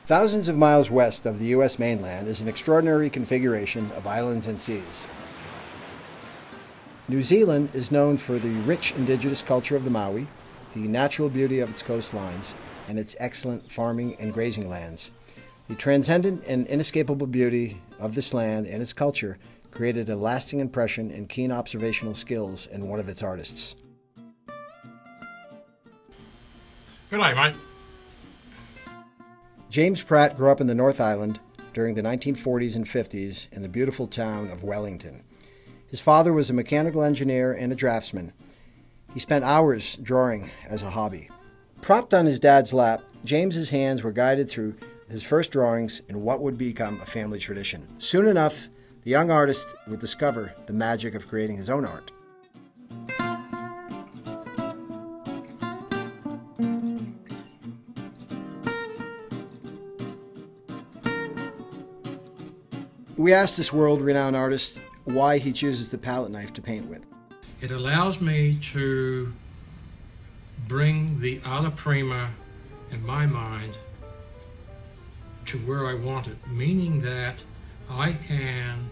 Thousands of miles west of the U.S. mainland is an extraordinary configuration of islands and seas. New Zealand is known for the rich indigenous culture of the Maori, the natural beauty of its coastlines, and its excellent farming and grazing lands. The transcendent and inescapable beauty of this land and its culture created a lasting impression and keen observational skills in one of its artists. Good day, mate. James Pratt grew up in the North Island during the 1940s and 50s in the beautiful town of Wellington. His father was a mechanical engineer and a draftsman. He spent hours drawing as a hobby. Propped on his dad's lap, James's hands were guided through his first drawings in what would become a family tradition. Soon enough, the young artist would discover the magic of creating his own art. We asked this world-renowned artist why he chooses the palette knife to paint with. It allows me to bring the alla prima in my mind to where I want it, meaning that I can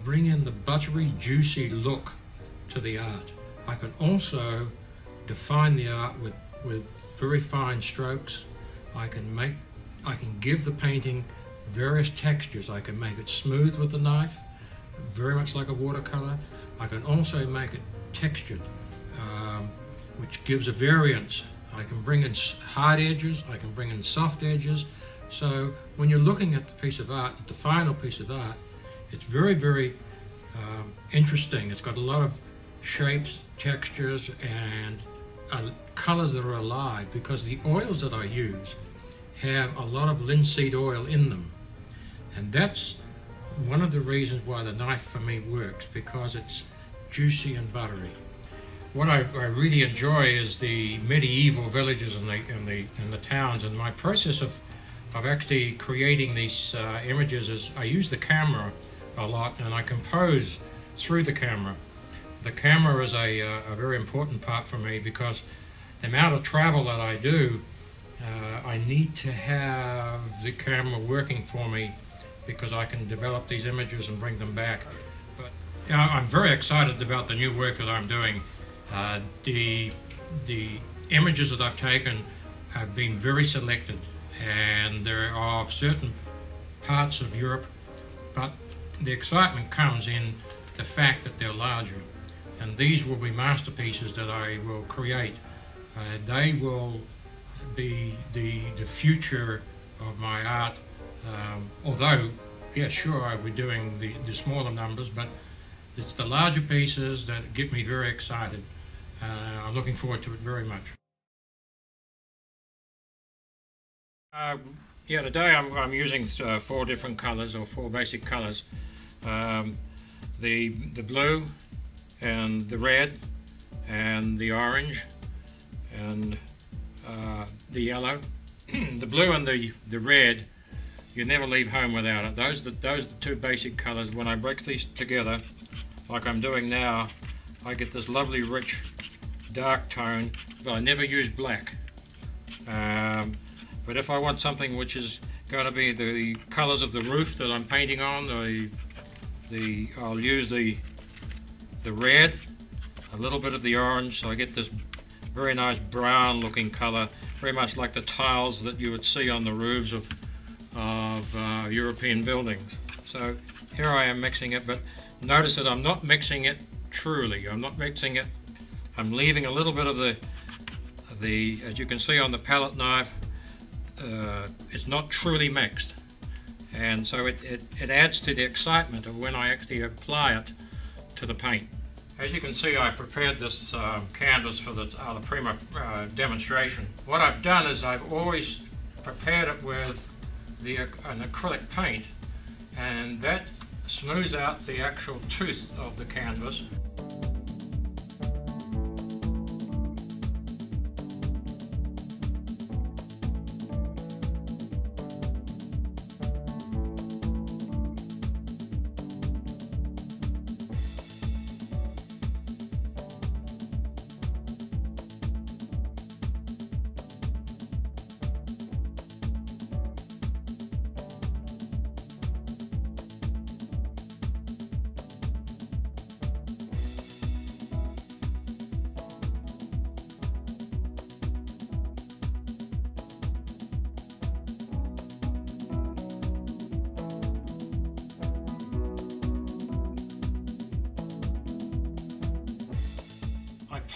bring in the buttery, juicy look to the art. I can also define the art with very fine strokes. I can give the painting various textures. I can make it smooth with the knife, very much like a watercolor. I can also make it textured, which gives a variance. I can bring in hard edges, I can bring in soft edges. So when you're looking at the piece of art, the final piece of art, it's very, very interesting. It's got a lot of shapes, textures, and colors that are alive, because the oils that I use have a lot of linseed oil in them. And that's one of the reasons why the knife for me works, because it's juicy and buttery. What I really enjoy is the medieval villages and the towns, and my process of actually creating these images is I use the camera a lot, and I compose through the camera. The camera is a very important part for me, because the amount of travel that I do, I need to have the camera working for me, because I can develop these images and bring them back. But I'm very excited about the new work that I'm doing. The images that I've taken have been very selected, and there are certain parts of Europe, but the excitement comes in the fact that they're larger. And these will be masterpieces that I will create. They will be the future of my art. Although, yeah, sure, I'll be doing the smaller numbers, but it's the larger pieces that get me very excited. I'm looking forward to it very much. Yeah, today I'm using 4 different colors, or 4 basic colors. The blue, and the red, and the orange, and the yellow. The blue and the red, you never leave home without it. Those are the 2 basic colors. When I break these together, like I'm doing now, I get this lovely rich dark tone, but I never use black. But if I want something which is going to be the colors of the roof that I'm painting on, I'll use the red, a little bit of the orange, so I get this very nice brown looking color, very much like the tiles that you would see on the roofs of European buildings. So here I am mixing it, but notice that I'm not mixing it truly. I'm not mixing it. I'm leaving a little bit of the as you can see on the palette knife, it's not truly mixed. And so it adds to the excitement of when I actually apply it to the paint. As you can see, I prepared this canvas for the alla prima demonstration. What I've done is I've always prepared it with an acrylic paint, and that smooths out the actual tooth of the canvas.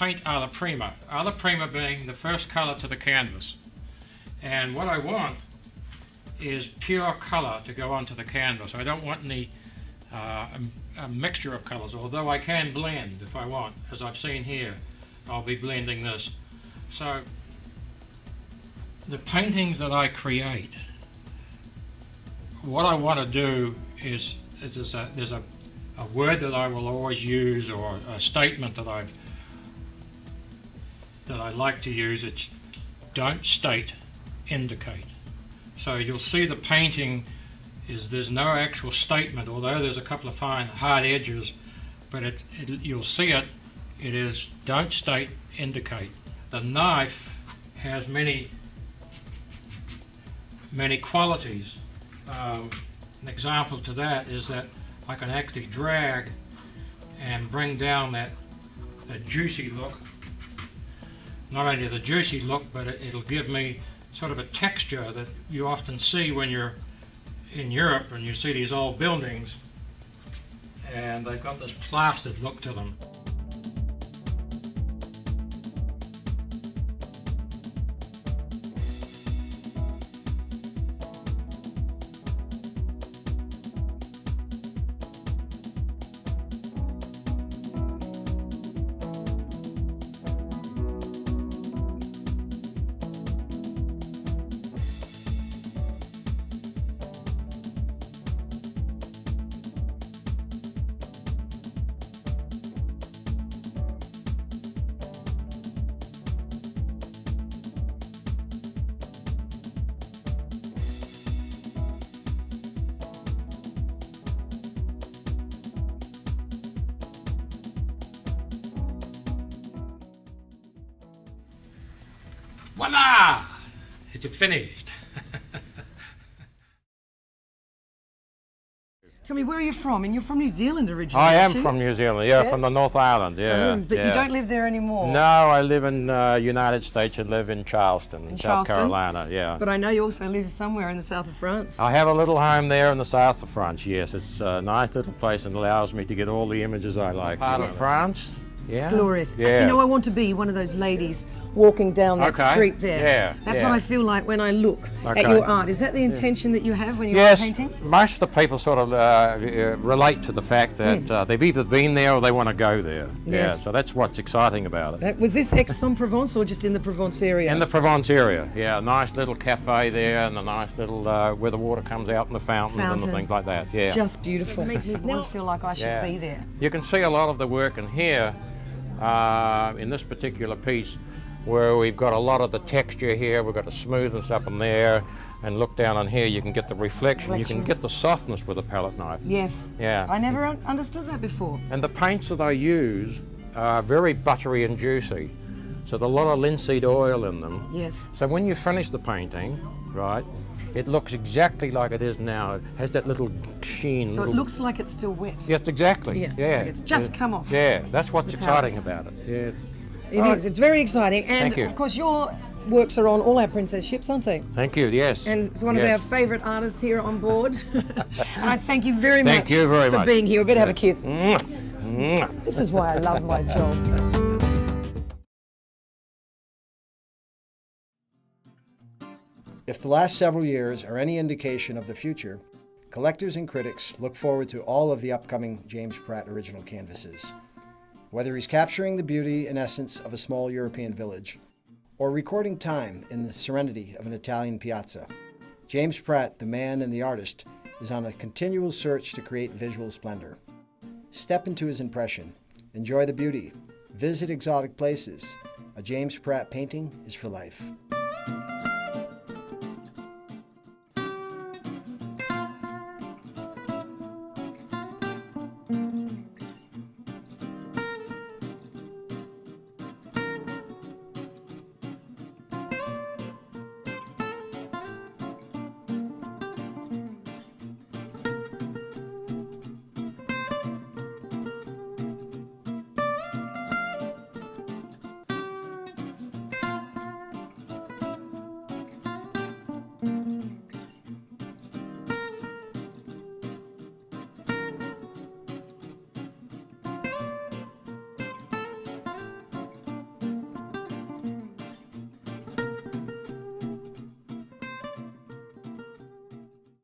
paint alla prima. Alla prima being the first color to the canvas. And what I want is pure color to go onto the canvas. I don't want any a mixture of colors, although I can blend if I want. As I've seen here, I'll be blending this. So the paintings that I create, what I want to do is there's a word that I will always use, or a statement that I like to use. It's don't state, indicate. So you'll see the painting there's no actual statement, although there's a couple of fine hard edges, but you'll see it is don't state, indicate. The knife has many qualities. An example to that is that I can actually drag and bring down that juicy look. Not only the juicy look, but it'll give me sort of a texture that you often see when you're in Europe and you see these old buildings and they've got this plastered look to them. Voila! It's finished. Tell me, where are you from? And you're from New Zealand originally. I am aren't you? from New Zealand, yeah, Yes. from the North Island, yeah. But yeah. you don't live there anymore. No, I live in United States. I live in Charleston, in South Charleston? Carolina, yeah. But I know you also live somewhere in the south of France. I have a little home there in the south of France, yes. It's a nice little place and allows me to get all the images I like. Part of France, yeah. Glorious. Yeah. You know, I want to be one of those ladies walking down that Okay. street there. Yeah, That's yeah. what I feel like when I look at Okay. your art. Is that the intention that you have when you're Yes, painting? most of the people sort of relate to the fact that they've either been there or they want to go there. Yeah, Yes. so that's what's exciting about it. Was this Aix-en-Provence or just in the Provence area? In the Provence area, yeah, a nice little cafe there and a nice little where the water comes out in the fountains and Fountain. the things like that, yeah. Just beautiful. Make me want to feel like I should Yeah. be there. You can see a lot of the work in here, in this particular piece, where we've got a lot of the texture here, we've got the smoothness up in there, and look down on here, you can get the reflection, you can get the softness with a palette knife. Yes. Yeah. I never understood that before. And the paints that I use are very buttery and juicy, so there's a lot of linseed oil in them. Yes. So when you finish the painting, right, it looks exactly like it is now. It has that little sheen. So it little... looks like it's still wet. Yes, exactly. Yeah. Yeah. It's just come off. Yeah, that's what's the exciting colours. about it. Yeah. It is. It's very exciting. And Thank you. of course your works are on all our princess ships, aren't they? Thank you, yes. And it's one of Yes. our favourite artists here on board. And I thank you very much Thank you very for much. being here. We better have a kiss. Mwah. Mwah. This is why I love my job. If the last several years are any indication of the future, collectors and critics look forward to all of the upcoming James Pratt original canvases. Whether he's capturing the beauty and essence of a small European village, or recording time in the serenity of an Italian piazza, James Pratt, the man and the artist, is on a continual search to create visual splendor. Step into his impression, enjoy the beauty, visit exotic places. A James Pratt painting is for life.